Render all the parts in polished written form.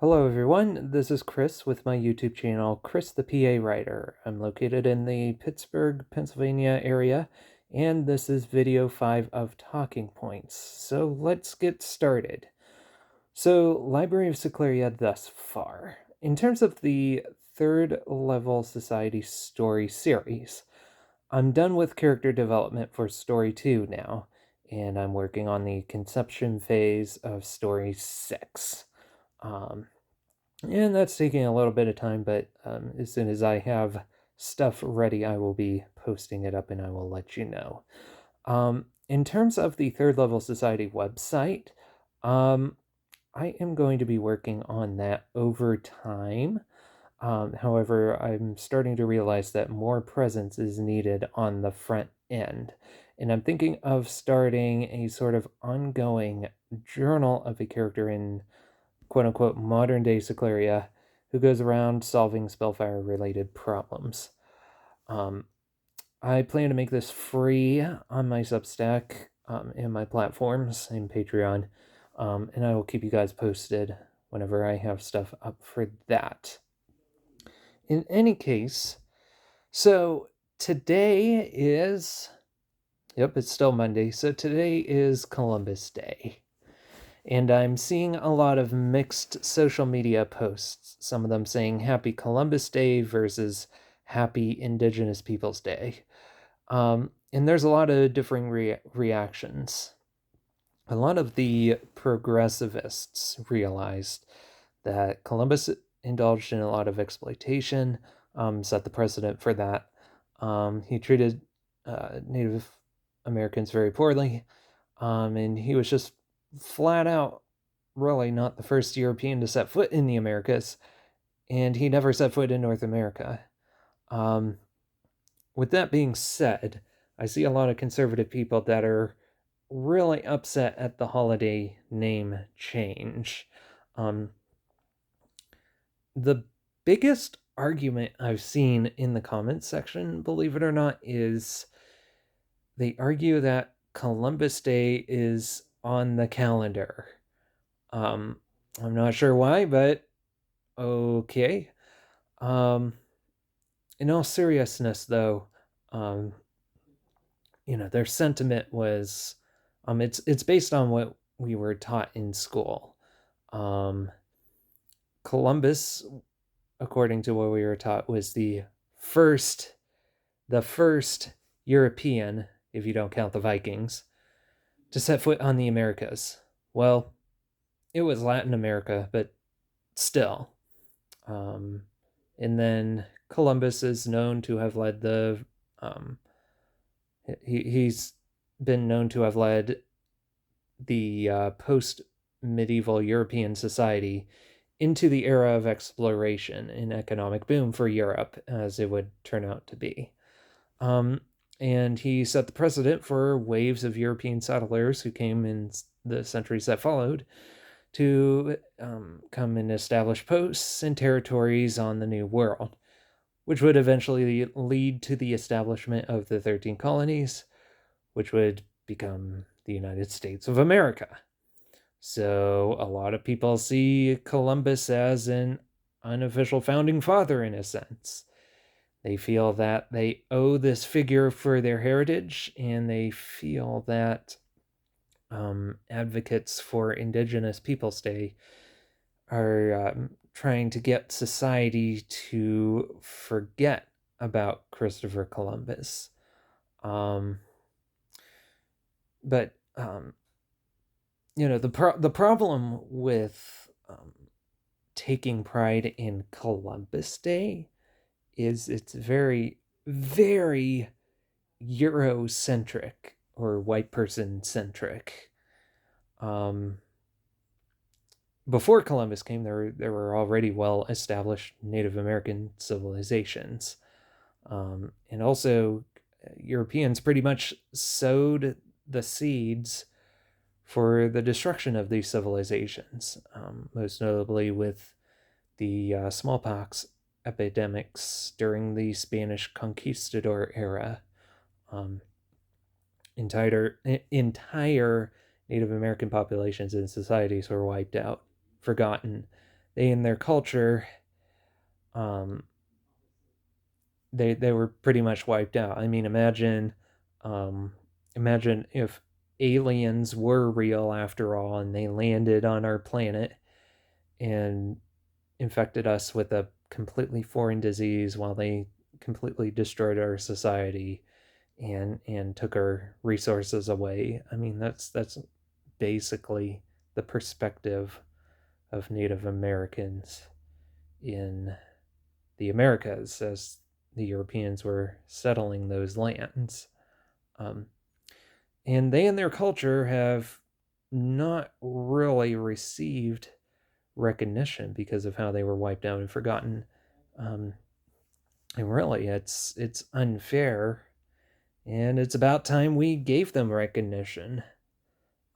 Hello everyone, this is Chris with my YouTube channel, Chris the PA Writer. I'm located in the Pittsburgh, Pennsylvania area, and this is video 5 of Talking Points. So let's get started. So, Library of Circlaria thus far. In terms of the third level society story series, I'm done with character development for story 2 now, and I'm working on the conception phase of story 6. And that's taking a little bit of time, but as soon as I have stuff ready, I will be posting it up and I will let you know. In terms of the Third Level Society website, I am going to be working on that over time. However, I'm starting to realize that more presence is needed on the front end. And I'm thinking of starting a sort of ongoing journal of a character in quote unquote modern day Circlaria who goes around solving spellfire related problems. I plan to make this free on my Substack and my platforms and Patreon, and I will keep you guys posted whenever I have stuff up for that. In any case, so today is, it's still Monday, so today is Columbus Day. And I'm seeing a lot of mixed social media posts, some of them saying Happy Columbus Day versus Happy Indigenous Peoples Day. And there's a lot of differing reactions. A lot of the progressivists realized that Columbus indulged in a lot of exploitation, set the precedent for that. He treated Native Americans very poorly, and he was just flat out really not the first European to set foot in the Americas, and he never set foot in North America. With that being said, I see a lot of conservative people that are really upset at the holiday name change. The biggest argument I've seen in the comments section, believe it or not, is they argue that Columbus Day is on the calendar. I'm not sure why, but okay. In all seriousness, though, their sentiment was, it's based on what we were taught in school. Columbus, according to what we were taught, was the first European, if you don't count the Vikings, to set foot on the Americas. Well, it was Latin America, but still. And then Columbus is known to have led the he's been known to have led the post-medieval European society into the era of exploration and economic boom for Europe, as it would turn out to be. And he set the precedent for waves of European settlers who came in the centuries that followed to come and establish posts and territories on the New World, which would eventually lead to the establishment of the 13 colonies, which would become the United States of America. So a lot of people see Columbus as an unofficial founding father in a sense. They feel that they owe this figure for their heritage, and they feel that advocates for Indigenous Peoples Day are trying to get society to forget about Christopher Columbus. But the problem with taking pride in Columbus Day is it's very, very Eurocentric or white person centric. Before Columbus came, there were already well established Native American civilizations, and also Europeans pretty much sowed the seeds for the destruction of these civilizations, most notably with the smallpox epidemics during the Spanish conquistador era. Entire Native American populations and societies were wiped out, forgotten, they in their culture, um, they were pretty much wiped out. I mean, um, imagine if aliens were real after all, and they landed on our planet and infected us with a completely foreign disease while they completely destroyed our society and took our resources away. I mean, that's basically the perspective of Native Americans in the Americas as the Europeans were settling those lands. Um, and they and their culture have not really received recognition because of how they were wiped out and forgotten. Um, and really, it's unfair, and it's about time we gave them recognition.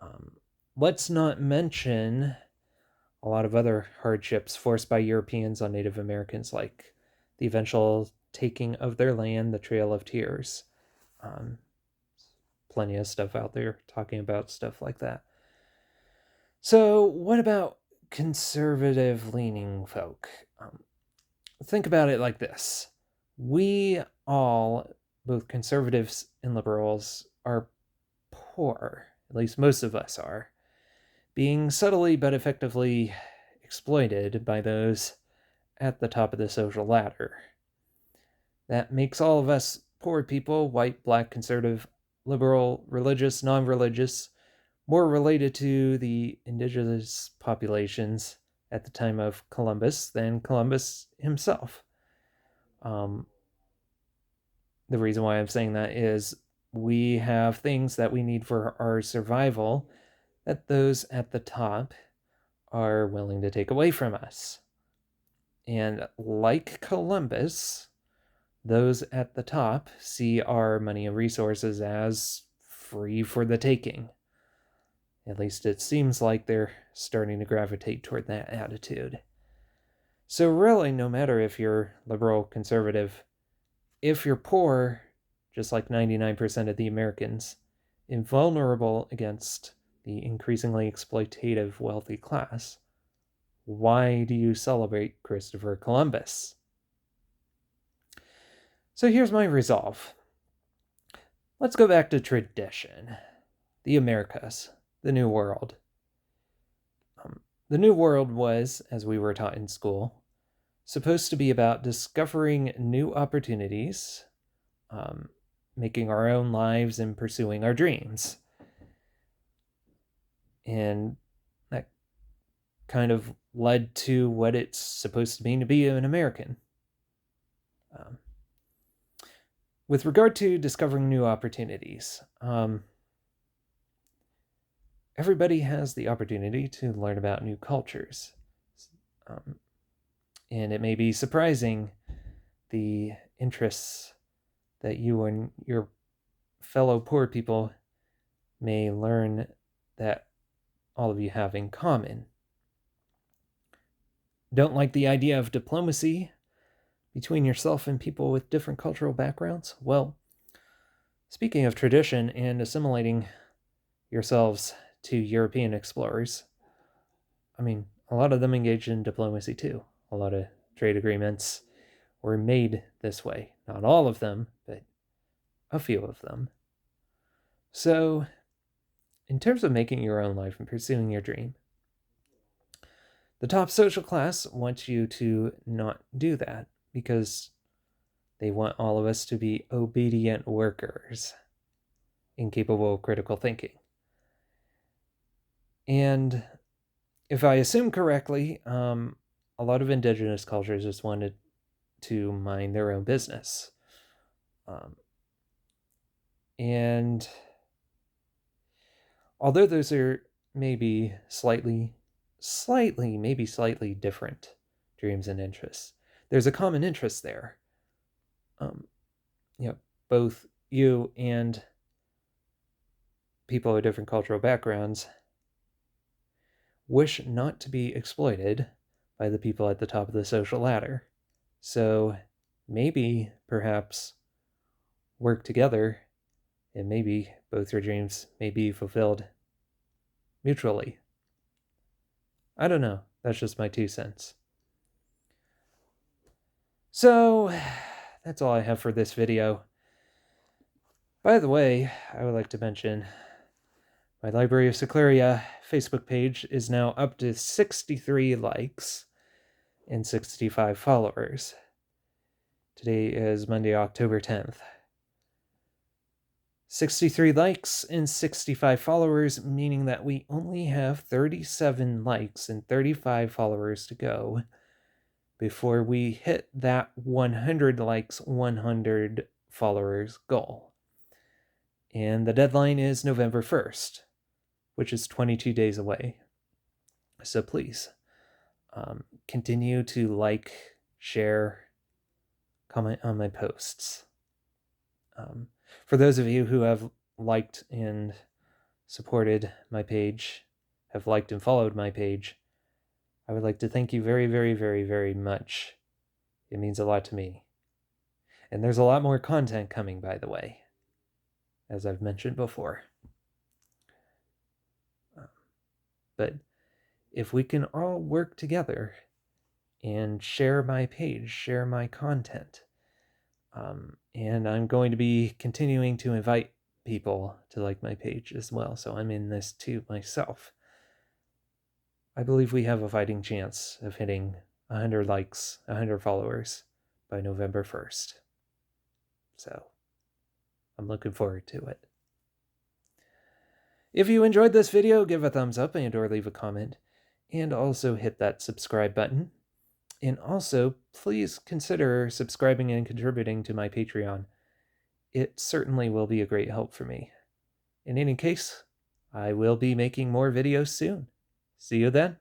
Um, let's not mention a lot of other hardships forced by Europeans on Native Americans, like the eventual taking of their land, the Trail of Tears. Um, Plenty of stuff out there talking about stuff like that. So, what about conservative leaning folk? Think about it like this: we all, both conservatives and liberals, are poor, at least most of us are, being subtly but effectively exploited by those at the top of the social ladder. That makes all of us poor people, white, black, conservative, liberal, religious, non religious, more related to the indigenous populations at the time of Columbus than Columbus himself. Um, the reason why I'm saying that is we have things that we need for our survival that those at the top are willing to take away from us. And like Columbus, those at the top see our money and resources as free for the taking. At least it seems like they're starting to gravitate toward that attitude. So, really, no matter if you're liberal, conservative, if you're poor, just like 99% of the Americans, invulnerable against the increasingly exploitative wealthy class, why do you celebrate Christopher Columbus? So here's my resolve. Let's go back to tradition. The Americas, the New World. The New World was, as we were taught in school, supposed to be about discovering new opportunities, making our own lives, and pursuing our dreams. And that kind of led to what it's supposed to mean to be an American. With regard to discovering new opportunities, everybody has the opportunity to learn about new cultures. And it may be surprising the interests that you and your fellow poor people may learn that all of you have in common. Don't like the idea of diplomacy between yourself and people with different cultural backgrounds? Well, speaking of tradition and assimilating yourselves to European explorers, I mean, a lot of them engaged in diplomacy too. A lot of trade agreements were made this way. Not all of them, but a few of them. So, in terms of making your own life and pursuing your dream, the top social class wants you to not do that because they want all of us to be obedient workers, incapable of critical thinking. And if I assume correctly, a lot of indigenous cultures just wanted to mind their own business. And although those are maybe slightly different dreams and interests, there's a common interest there. Both you and people with different cultural backgrounds wish not to be exploited by the people at the top of the social ladder. So maybe, perhaps, work together and maybe both your dreams may be fulfilled mutually. I don't know. That's just my 2 cents. So, that's all I have for this video. By the way, I would like to mention my Library of Circlaria Facebook page is now up to 63 likes and 65 followers. Today is Monday, October 10th. 63 likes and 65 followers, meaning that we only have 37 likes and 35 followers to go before we hit that 100 likes, 100 followers goal. And the deadline is November 1st, which is 22 days away. So please, continue to like, share, comment on my posts. For those of you who have liked and supported my page, have liked and followed my page, I would like to thank you very, very, very, very much. It means a lot to me. And there's a lot more content coming, by the way, as I've mentioned before. But if we can all work together and share my page, share my content, and I'm going to be continuing to invite people to like my page as well, so I'm in this too myself. I believe we have a fighting chance of hitting 100 likes, 100 followers by November 1st. So, I'm looking forward to it. If you enjoyed this video, give a thumbs up and or leave a comment. And also hit that subscribe button. And also, please consider subscribing and contributing to my Patreon. It certainly will be a great help for me. In any case, I will be making more videos soon. See you then.